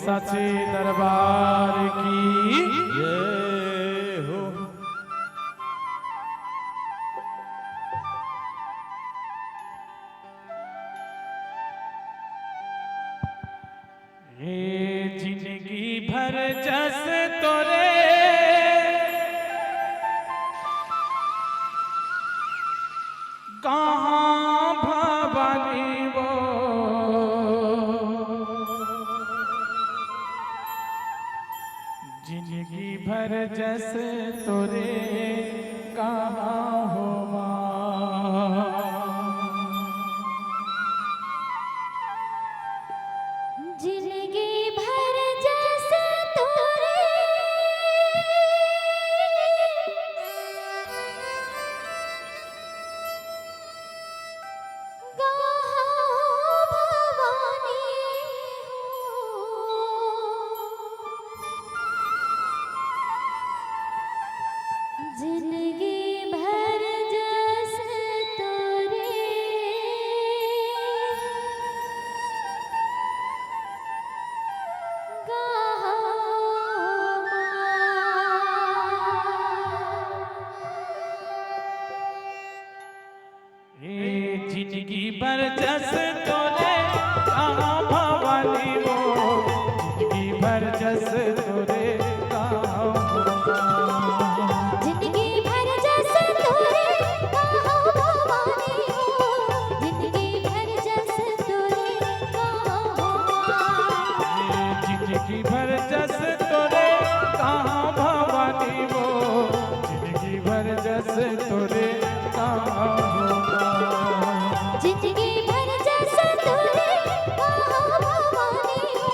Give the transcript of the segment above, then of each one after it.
साचे दरबार की जय हो। ये जिंदगी भर जस तोरे कहाँ भवानी वो जिंदगी भर जस तोरे कहाँ हो माँ। जिंदगी भर जैसे तोरे गाओ भवानी हो। जिंदगी भर जैसे तोरे जिंदगी भर जस तोरे कहाँ भवानी वो जिंदगी भर जस तोरे कहाँ जिंदगी भर जैसे तोरे गाओ भवानी हो। जिंदगी भर जैसे तोरे गाओ जिंदगी भर जस तोरे कहाँ भवानी वो जिंदगी भर जस तोरे कहाँ जिंदगी भर जैसे तोरे गाओ भवानी हो।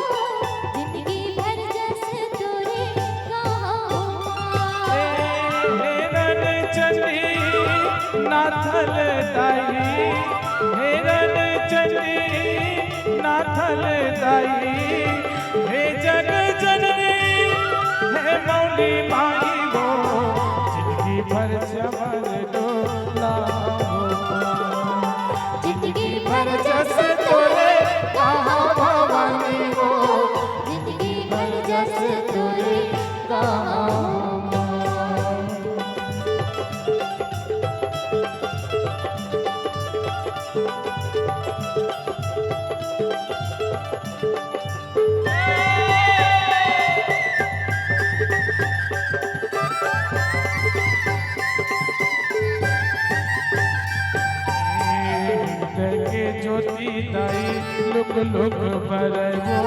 जिंदगी भर जैसे तोरे गाओ हेरन चली नाथल दाई हेरन चली नाथल दाई हे जग जननी हे मौली माई वो जिंदगी भर चमन डोला जिंदगी भर जस तोरे कहाँ भवानी वो जिंदगी भर जैसे तोरे गाओ ज्योति दाई लुक लुक बरगो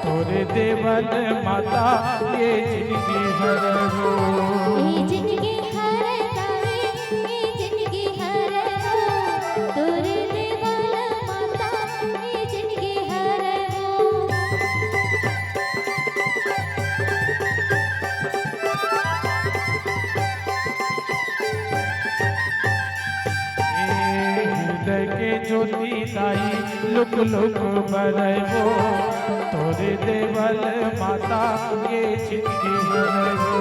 तोरे देवल माता ये जिंदगी भरगो ये जिंदगी हर तारे ये जिंदगी हर हो। तोरे देवल माता ये जिंदगी हर हो। हृदय के ज्योति दाई लुक लुक बरगो तोरे देवल माता ये जिंदगी भरगो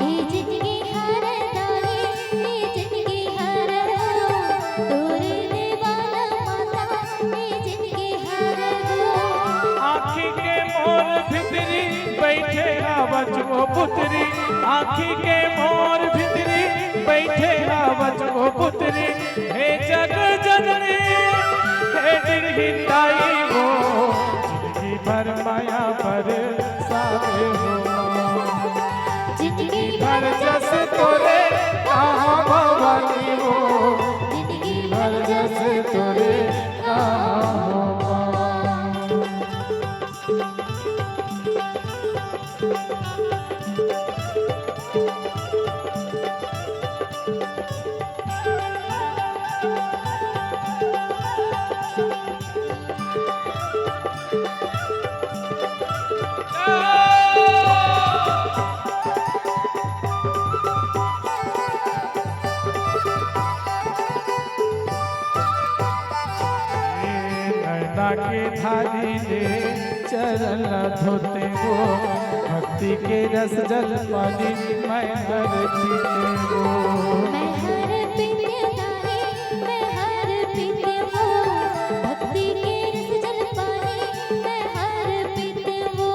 ये जिंदगी हर तारे ये जिंदगी हर हो। तोरे देवल माता ये जिंदगी हर हो। आँखी के मोर भितरी बैठे आवच वो पुत्री आँखी के मोर भितरी बैठे आवच वो पुत्री हे जग जननी हे निर्हिताई वो जिंदगी भर माया पर सारे हो जिंदगी भर जस तोरे कहाँ भवानी वो जिंदगी भर जस तोरे कहाँ के धारी ले चरण धोते वो भक्ति के रस जल पानी मैं हर पीते वो मैं हर पीते तारे मैं हर पीते वो भक्ति के रस जल पानी मैं हर पीते वो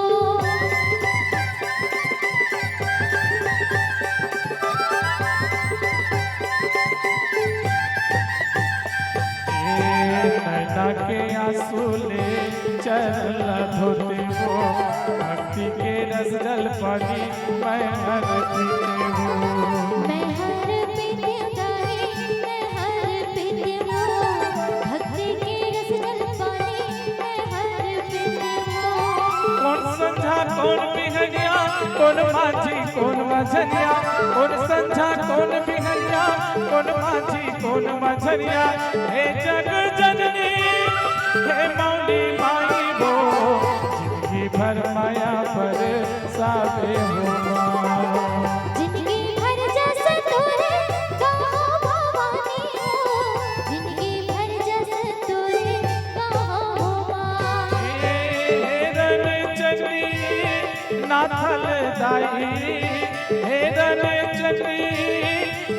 रस जल पानी मैं हर पीते हूँ। मैं हर पीते गाए, मैं हर पीते हूँ, भक्ति के रस जल पानी मैं हर पीते हूँ। कौन समझा कौन बिहनिया, कौन माझी कौन मझनिया, कौन समझा कौन बिहनिया, कौन माझी कौन मझनिया। हे जग जननी हे मौली माई वो, जिंदगी भर माया पर सावे हो माँ। जिंदगी भर जस तोरे कहो भवानी हो, जिंदगी भर जस तोरे कहो माँ। हेरन चंडी नाथल दाई, हेरन चंडी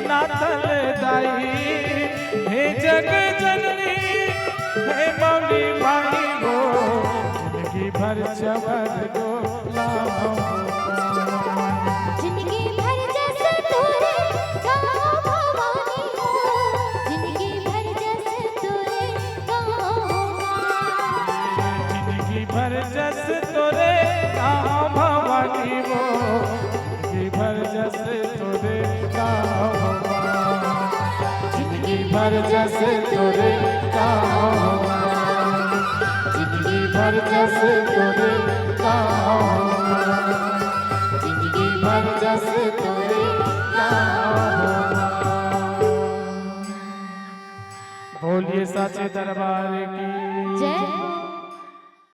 नाथल दाई। हे जग जननी हे मौली माई वो, जिंदगी भर चवर डोलाओ। जिंदगी भर जस तोरे कहो भवानी हो, जिंदगी भर जस तोरे कहो माँ। जिंदगी भर जस तोरे कहो भवानी वो, जिंदगी भर जस तोरे कहो माँ। जिंदगी भर जस तोरे कहो माँ, जिंदगी भर जस तोरे कहो माँ, जिंदगी भर जस तोरे कहो माँ। बोलिए साचे दरबार की जय।